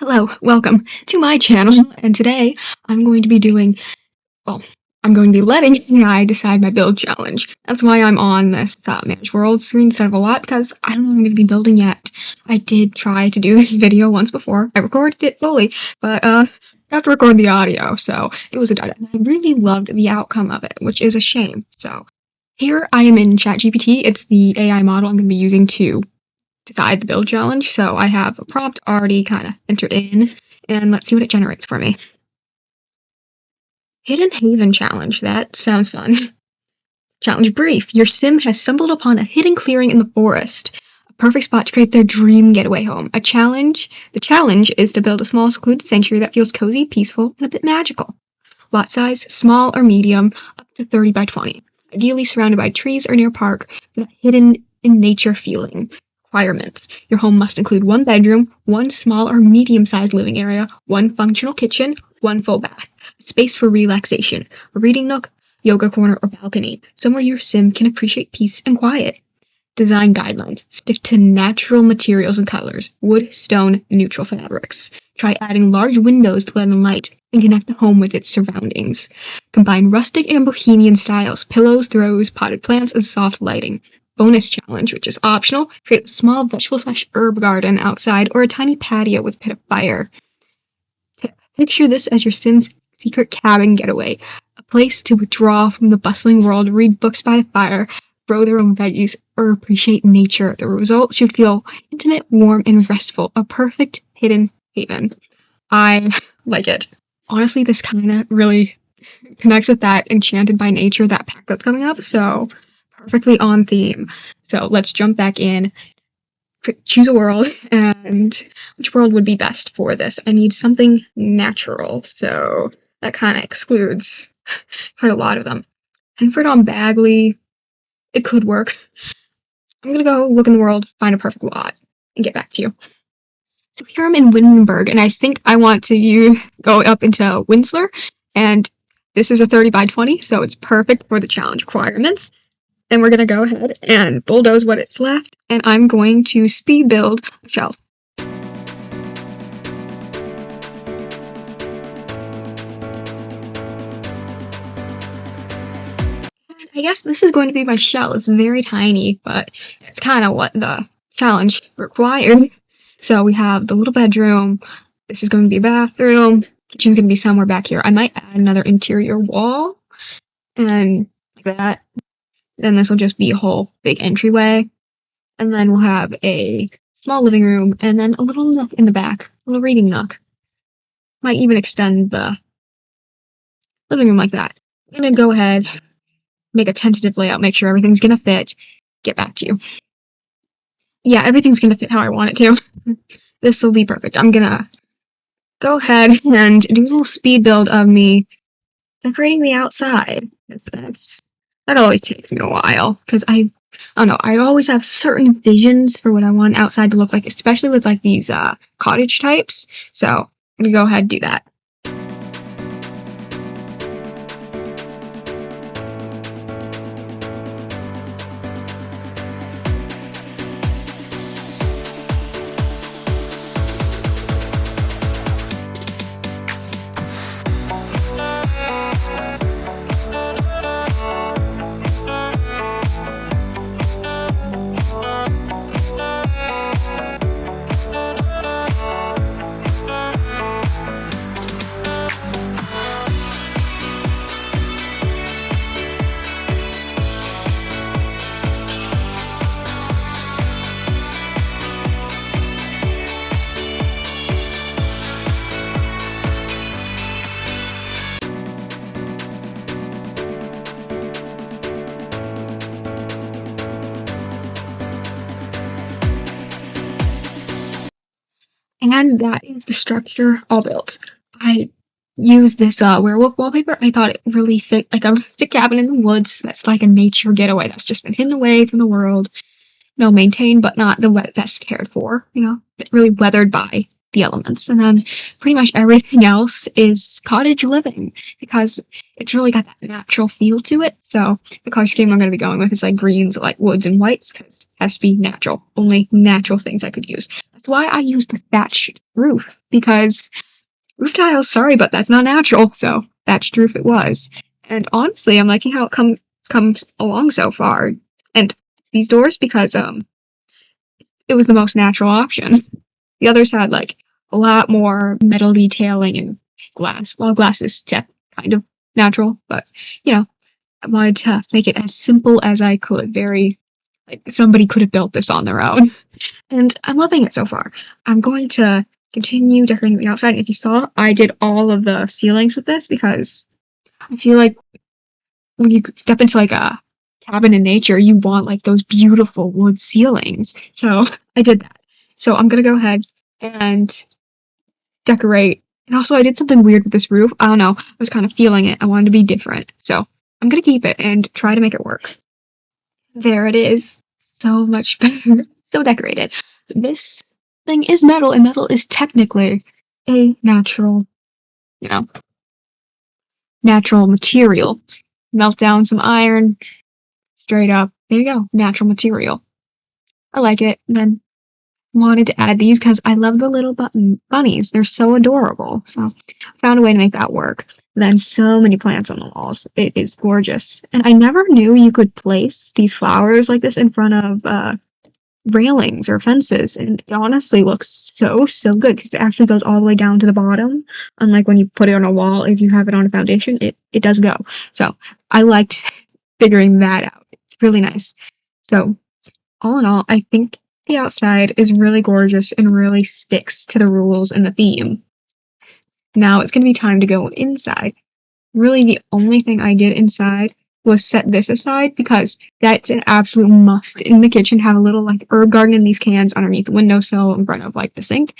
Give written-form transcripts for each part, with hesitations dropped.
Hello, welcome to my channel, and today I'm going to be I'm going to be letting AI decide my build challenge. That's why I'm on this Manage World screen instead of a lot, because I don't know what I'm going to be building yet. I did try to do this video once before. I recorded it fully, but I have to record the audio, so it was a dud. And I really loved the outcome of it, which is a shame. So here I am in ChatGPT. It's the AI model I'm going to be using to decide the build challenge. So I have a prompt already kind of entered in, and let's see what it generates for me. Hidden Haven challenge. That sounds fun. Challenge brief. Your sim has stumbled upon a hidden clearing in the forest. A perfect spot to create their dream getaway home. The challenge is to build a small secluded sanctuary that feels cozy, peaceful, and a bit magical. Lot size, small or medium, up to 30 by 20. Ideally surrounded by trees or near a park, with a hidden in nature feeling. Requirements. Your home must include one bedroom, one small or medium-sized living area, one functional kitchen, one full bath, space for relaxation, a reading nook, yoga corner, or balcony, somewhere your sim can appreciate peace and quiet. Design guidelines. Stick to natural materials and colors, wood, stone, neutral fabrics. Try adding large windows to let in light and connect the home with its surroundings. Combine rustic and bohemian styles, pillows, throws, potted plants, and soft lighting. Bonus challenge, which is optional, create a small vegetable/herb garden outside or a tiny patio with a pit of fire. Tip. Picture this as your sim's secret cabin getaway, a place to withdraw from the bustling world, read books by the fire, grow their own veggies, or appreciate nature. The result should feel intimate, warm, and restful, a perfect hidden haven. I like it. Honestly, this kind of really connects with that Enchanted by Nature, that pack that's coming up, so perfectly on theme. So let's jump back in, choose a world, and which world would be best for this? I need something natural, so that kind of excludes quite a lot of them. Henford on Bagley, it could work. I'm gonna go look in the world, find a perfect lot, and get back to you. So here I'm in Windenburg, and I think I want to go up into Winsler, and this is a 30 by 20, so it's perfect for the challenge requirements. And we're going to go ahead and bulldoze what it's left, and I'm going to speed build a shell. And I guess this is going to be my shell. It's very tiny, but it's kind of what the challenge required. So we have the little bedroom. This is going to be a bathroom. Kitchen's going to be somewhere back here. I might add another interior wall, and like that. Then this will just be a whole big entryway. And then we'll have a small living room and then a little nook in the back, a little reading nook. Might even extend the living room like that. I'm going to go ahead, make a tentative layout, make sure everything's going to fit, get back to you. Yeah, everything's going to fit how I want it to. This will be perfect. I'm going to go ahead and do a little speed build of me decorating the outside. That always takes me a while, because I don't know, I always have certain visions for what I want outside to look like, especially with like these cottage types. So I'm gonna go ahead and do that. And that is the structure all built. I used this werewolf wallpaper. I thought it really fit like a rustic cabin in the woods. That's like a nature getaway that's just been hidden away from the world. Maintained, but not the best cared for, really weathered by the elements. And then pretty much everything else is cottage living because it's really got that natural feel to it. So the color scheme I'm going to be going with is like greens, like woods, and whites because it has to be natural. Only natural things I could use. That's why I used the thatched roof because roof tiles, sorry, but that's not natural. So thatched roof it was. And honestly, I'm liking how it comes along so far. And these doors because it was the most natural option. The others had like a lot more metal detailing and glass. Well, glass is kind of natural, but I wanted to make it as simple as I could. Very like somebody could have built this on their own, and I'm loving it so far. I'm going to continue decorating the outside. If you saw, I did all of the ceilings with this because I feel like when you step into like a cabin in nature, you want like those beautiful wood ceilings. So I did that. So I'm gonna go ahead and decorate. And also I did something weird with this roof. I don't know. I was kind of feeling it. I wanted to be different. So I'm gonna keep it and try to make it work. There it is. So much better. So decorated. This thing is metal, and metal is technically a natural, you know, natural material. Melt down some iron, straight up. There you go. Natural material. I like it. And then wanted to add these because I love the little bunnies. They're so adorable. So I found a way to make that work. And then so many plants on the walls. It is gorgeous. And I never knew you could place these flowers like this in front of railings or fences. And it honestly looks so, so good because it actually goes all the way down to the bottom. Unlike when you put it on a wall, if you have it on a foundation, it does go. So I liked figuring that out. It's really nice. So all in all, I think the outside is really gorgeous and really sticks to the rules and the theme. Now it's going to be time to go inside. Really, the only thing I did inside was set this aside because that's an absolute must in the kitchen. Have a little like herb garden in these cans underneath the windowsill in front of like the sink.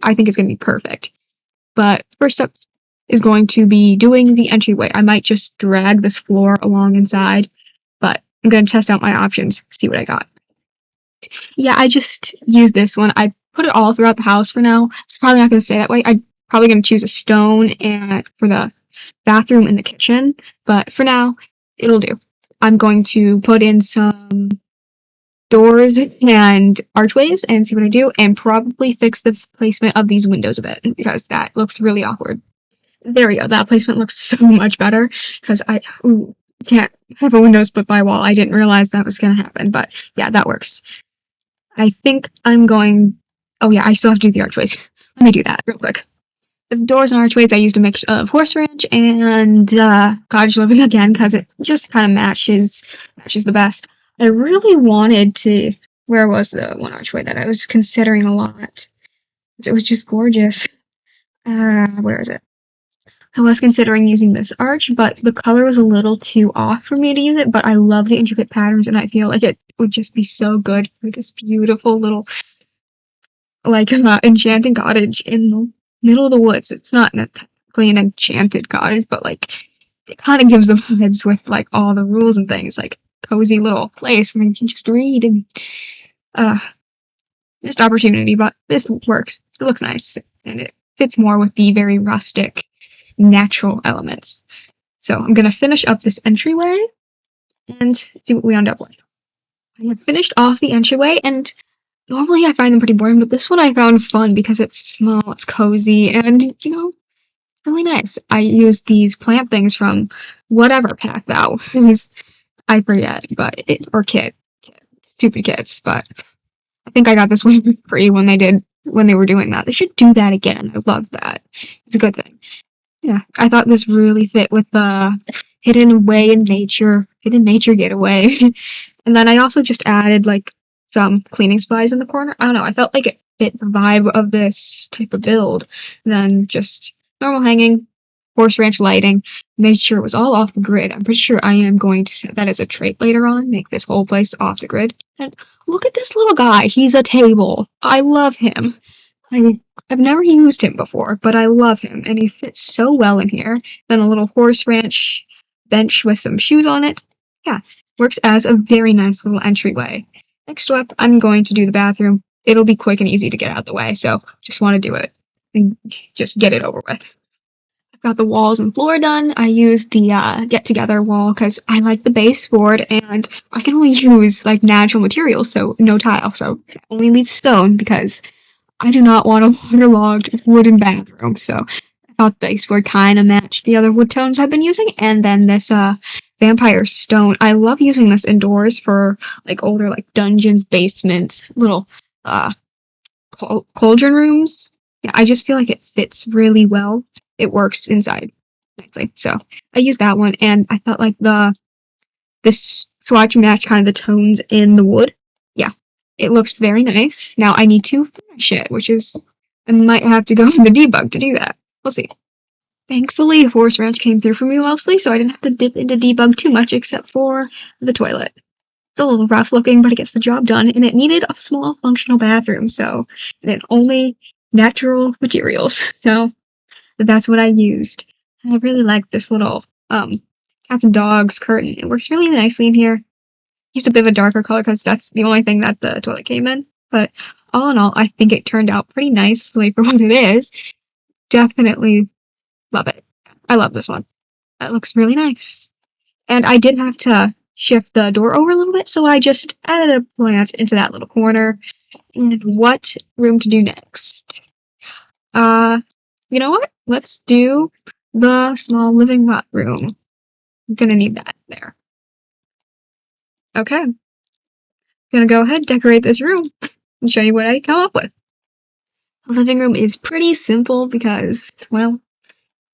I think it's going to be perfect. But first up is going to be doing the entryway. I might just drag this floor along inside, but I'm going to test out my options, see what I got. Yeah, I just used this one. I put it all throughout the house for now. It's probably not going to stay that way. I'm probably going to choose a stone and for the bathroom and the kitchen, but for now, it'll do. I'm going to put in some doors and archways and see what I do, and probably fix the placement of these windows a bit because that looks really awkward. There we go. That placement looks so much better because I can't have a window split by wall. I didn't realize that was going to happen, but yeah, that works. I think I'm going... Oh yeah, I still have to do the archways. Let me do that real quick. The doors and archways, I used a mix of horse ranch and cottage living again because it just kind of matches the best. I really wanted to... Where was the one archway that I was considering a lot? It was just gorgeous. Where is it? I was considering using this arch, but the color was a little too off for me to use it, but I love the intricate patterns, and I feel like it would just be so good for this beautiful little, like, enchanted cottage in the middle of the woods. It's not technically an enchanted cottage, but, like, it kind of gives the vibes with, like, all the rules and things, like, cozy little place where you can just read and, missed opportunity, but this works. It looks nice, and it fits more with the very rustic, natural elements. So I'm going to finish up this entryway and see what we end up with. I have finished off the entryway, and normally I find them pretty boring, but this one I found fun because it's small, it's cozy, and, really nice. I used these plant things from whatever pack that was. I forget, but or kit. Stupid kits, but I think I got this one for free when they were doing that. They should do that again. I love that. It's a good thing. Yeah, I thought this really fit with the hidden nature getaway. And then I also just added like some cleaning supplies in the corner. I don't know, I felt like it fit the vibe of this type of build. And then just normal hanging, horse ranch lighting, made sure it was all off the grid. I'm pretty sure I am going to set that as a trait later on, make this whole place off the grid. And look at this little guy, he's a table. I love him. I've never used him before, but I love him, and he fits so well in here. Then a little horse ranch bench with some shoes on it. Yeah, works as a very nice little entryway. Next up, I'm going to do the bathroom. It'll be quick and easy to get out of the way, so just want to do it. and just get it over with. I've got the walls and floor done. I used the get together wall because I like the baseboard and I can only use like natural materials, so no tile. So I only leave stone because I do not want a waterlogged wooden bathroom. So I thought the baseboard kind of matched the other wood tones I've been using. And then this vampire stone. I love using this indoors for like older like dungeons, basements, little cauldron rooms. Yeah, I just feel like it fits really well. It works inside nicely. So I used that one, and I felt like this swatch matched kind of the tones in the wood. Yeah, it looks very nice. Now I need to finish it, which is I might have to go into debug to do that. We'll see. Thankfully, Horse Ranch came through for me mostly, so I didn't have to dip into debug too much except for the toilet. It's a little rough looking, but it gets the job done, and it needed a small functional bathroom, so it only natural materials. So that's what I used. I really like this little cats and dogs curtain. It works really nicely in here. Used a bit of a darker color because that's the only thing that the toilet came in. But all in all, I think it turned out pretty nicely for what it is. Definitely love it. I love this one. That looks really nice. And I did have to shift the door over a little bit, so I just added a plant into that little corner. And what room to do next? You know what? Let's do the small living room. I'm gonna need that there. Okay. Gonna go ahead, decorate this room, and show you what I come up with. The living room is pretty simple because, well,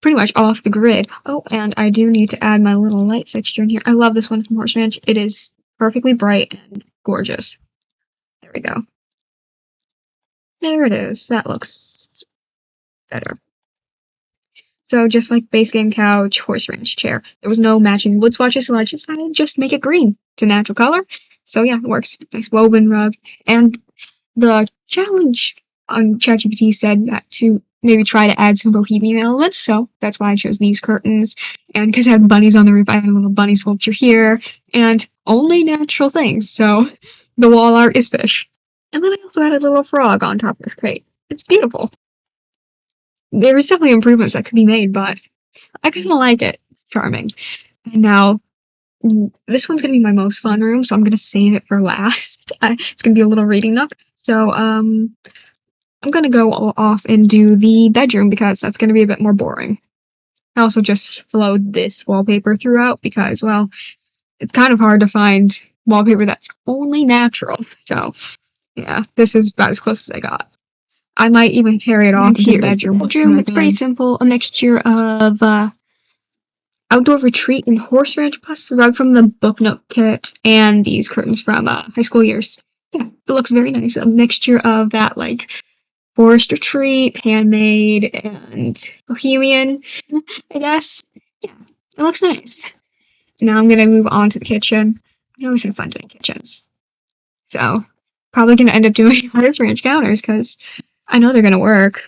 pretty much off the grid. Oh, and I do need to add my little light fixture in here. I love this one from Horse Ranch. It is perfectly bright and gorgeous. There we go. There it is. That looks better. So just like base game couch, Horse Ranch chair. There was no matching wood swatches, so I decided just make it green. It's a natural color. So yeah, it works. Nice woven rug. And the challenge on ChatGPT said that to maybe try to add some bohemian elements, so that's why I chose these curtains. And because I have bunnies on the roof, I have a little bunny sculpture here, and only natural things, so the wall art is fish. And then I also added a little frog on top of this crate. It's beautiful. There's definitely improvements that could be made, but I kind of like it. It's charming. And now, this one's going to be my most fun room, so I'm going to save it for last. It's going to be a little reading nook. So, I'm going to go off and do the bedroom because that's going to be a bit more boring. I also just flowed this wallpaper throughout because, well, it's kind of hard to find wallpaper that's only natural. So, yeah, this is about as close as I got. I might even carry it off to the bedroom. It's pretty simple, a mixture of outdoor retreat and Horse Ranch, plus the rug from the book note kit and these curtains from high school years. Yeah, it looks very nice. A mixture of that, like, forest retreat, handmade, and bohemian, I guess. Yeah, it looks nice. Now I'm going to move on to the kitchen. I always have fun doing kitchens. So, probably going to end up doing Horse Ranch counters because I know they're going to work.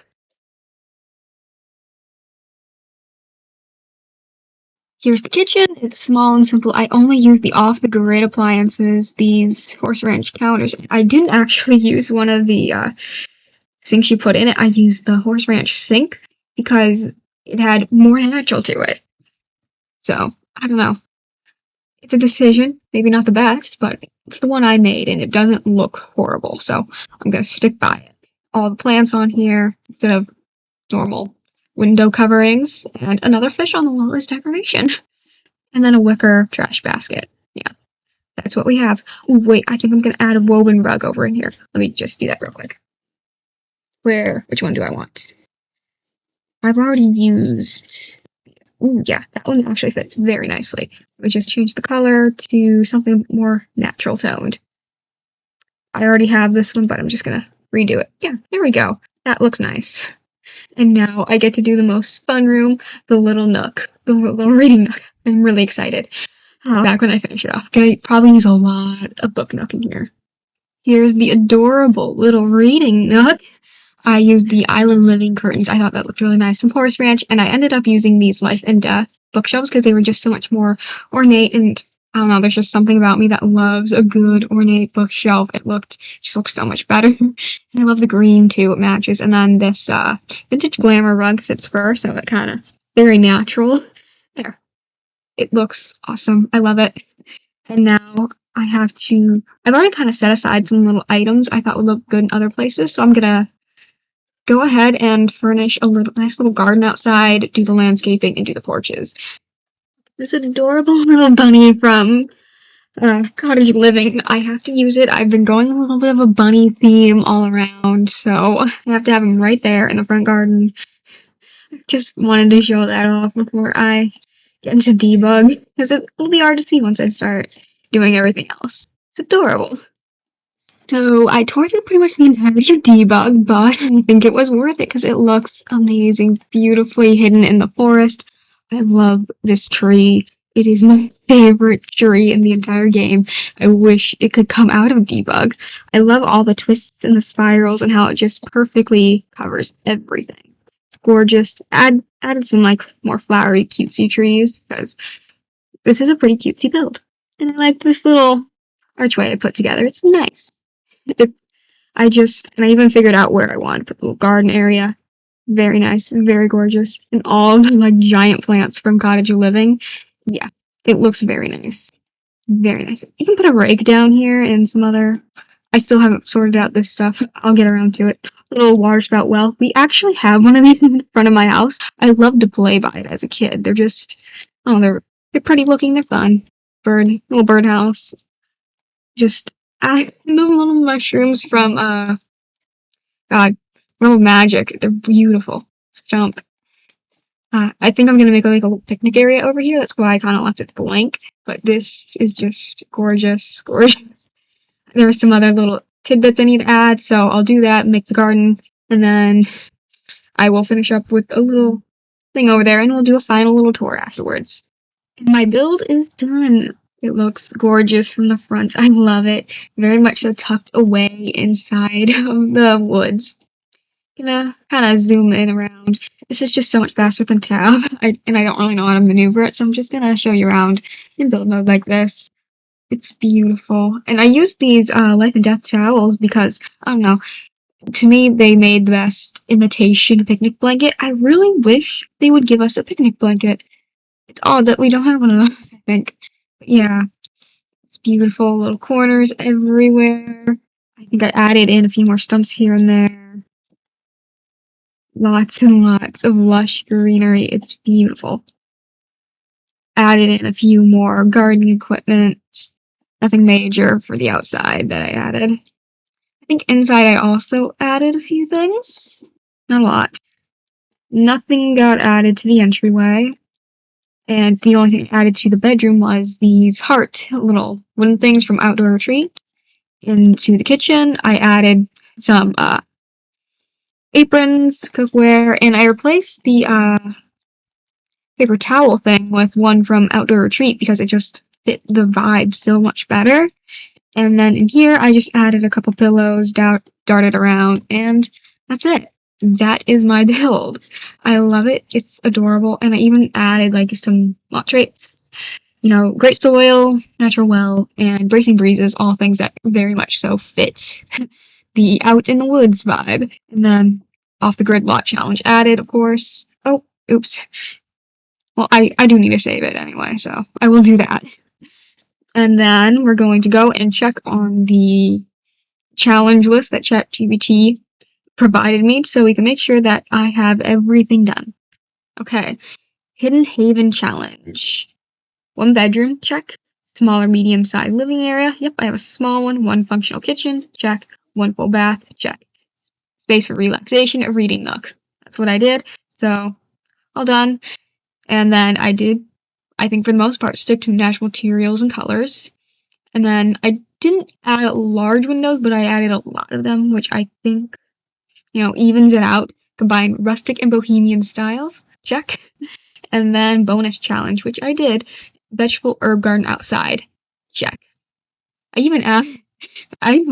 Here's the kitchen. It's small and simple. I only use the off-the-grid appliances, these Horse Ranch counters. I didn't actually use one of the sinks you put in it. I used the Horse Ranch sink because it had more natural to it. So, I don't know. It's a decision. Maybe not the best, but it's the one I made, and it doesn't look horrible. So, I'm going to stick by it. All the plants on here instead of normal window coverings, and another fish on the wall as decoration. And then a wicker trash basket. Yeah, that's what we have. Ooh, wait, I think I'm going to add a woven rug over in here. Let me just do that real quick. Which one do I want? I've already used, ooh, yeah, that one actually fits very nicely. Let me just change the color to something more natural toned. I already have this one, but I'm just going to redo it. Yeah, there we go. That looks nice. And now I get to do the most fun room, the little nook, the little reading nook. I'm really excited. Back when I finish it off. I probably use a lot of book nook in here. Here's the adorable little reading nook. I used the Island Living curtains. I thought that looked really nice. Some Horse Ranch, and I ended up using these Life and Death bookshelves because they were just so much more ornate and I don't know, there's just something about me that loves a good ornate bookshelf. Just looks so much better. And I love the green too, it matches. And then this vintage glamour rug sits fur, so it kind of very natural. There. It looks awesome. I love it. And now I've already kind of set aside some little items I thought would look good in other places, so I'm gonna go ahead and furnish a nice little garden outside, do the landscaping, and do the porches. This adorable little bunny from cottage living. I have to use it. I've been going a little bit of a bunny theme all around, so I have to have him right there in the front garden. Just wanted to show that off before I get into debug, because it will be hard to see once I start doing everything else. It's adorable. So I tore through pretty much the entirety of debug, but I think it was worth it because it looks amazing, beautifully hidden in the forest. I love this tree. It is my favorite tree in the entire game. I wish it could come out of debug. I love all the twists and the spirals and how it just perfectly covers everything. It's gorgeous. Added some like more flowery, cutesy trees because this is a pretty cutesy build. And I like this little archway I put together. It's nice. It, and I even figured out where I wanted to put the little garden area. Very nice and very gorgeous. And all the like giant plants from Cottage Living. Yeah, it looks very nice. Very nice. You can put a rake down here and some other. I still haven't sorted out this stuff. I'll get around to it. Little water spout well. We actually have one of these in front of my house. I loved to play by it as a kid. They're just, oh, they're pretty looking. They're fun. Little birdhouse. Just add the little mushrooms from God, Realm of Magic. They're beautiful. Stump. I think I'm gonna make like a little picnic area over here. That's why I kind of left it blank. But this is just gorgeous, gorgeous. There are some other little tidbits I need to add, so I'll do that, make the garden, and then I will finish up with a little thing over there, and we'll do a final little tour afterwards. And my build is done. It looks gorgeous from the front. I love it. Very much so tucked away inside of the woods. Gonna kind of zoom in around. This is just so much faster than tab, and I don't really know how to maneuver it, so I'm just gonna show you around in build mode like this. It's beautiful. And I use these life and death towels because, I don't know, to me they made the best imitation picnic blanket. I really wish they would give us a picnic blanket. It's odd that we don't have one of those, I think. But yeah, it's beautiful. Little corners everywhere. I think I added in a few more stumps here and there. Lots and lots of lush greenery. It's beautiful. Added in a few more gardening equipment. Nothing major for the outside that I added. I think inside I also added a few things. Not a lot. Nothing got added to the entryway. And the only thing added to the bedroom was these heart little wooden things from Outdoor Retreat. Into the kitchen, I added some aprons, cookware, and I replaced the paper towel thing with one from Outdoor Retreat because it just fit the vibe so much better. And then in here, I just added a couple pillows, darted around, and that's it. That is my build. I love it. It's adorable. And I even added like some lot traits. Great soil, natural well, and bracing breezes, all things that very much so fit the out in the woods vibe. And then off the grid lot challenge added, of course. Oh, oops. Well, I do need to save it anyway, so I will do that. And then we're going to go and check on the challenge list that ChatGPT provided me so we can make sure that I have everything done. Okay. Hidden Haven Challenge. 1 bedroom, check. Smaller, medium-sized living area. Yep, I have a small one. 1 functional kitchen, check. 1 full bath, check. Space for relaxation, a reading nook. That's what I did. So, all done. And then I did, I think for the most part, stick to natural materials and colors. And then I didn't add large windows, but I added a lot of them, which I think, evens it out. Combine rustic and bohemian styles, check. And then bonus challenge, which I did. Vegetable herb garden outside, check. I even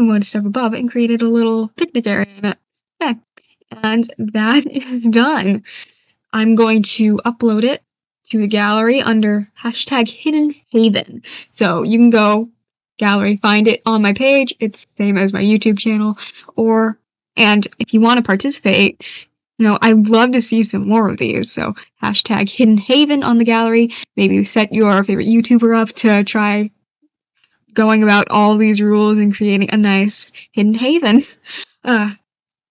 went a step above and created a little picnic area in it. Okay. And that is done. I'm going to upload it to the gallery under hashtag Hidden Haven. So you can go gallery, find it on my page. It's the same as my YouTube channel. And if you want to participate, I'd love to see some more of these. So hashtag Hidden Haven on the gallery. Maybe set your favorite YouTuber up to try going about all these rules and creating a nice hidden haven. Let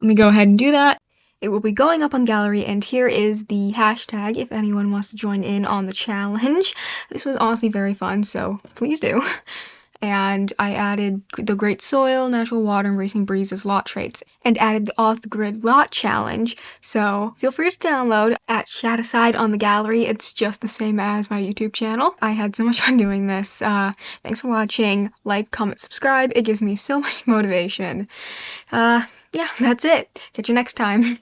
me go ahead and do that. It will be going up on gallery, and here is the hashtag if anyone wants to join in on the challenge. This was honestly very fun, so please do. And I added the Great Soil, Natural Water, and Racing Breeze as lot traits, and added the off-the-grid lot challenge, so feel free to download at Chat Aside on the gallery. It's just the same as my YouTube channel. I had so much fun doing this. Thanks for watching. Like, comment, subscribe. It gives me so much motivation. Yeah, that's it. Catch you next time.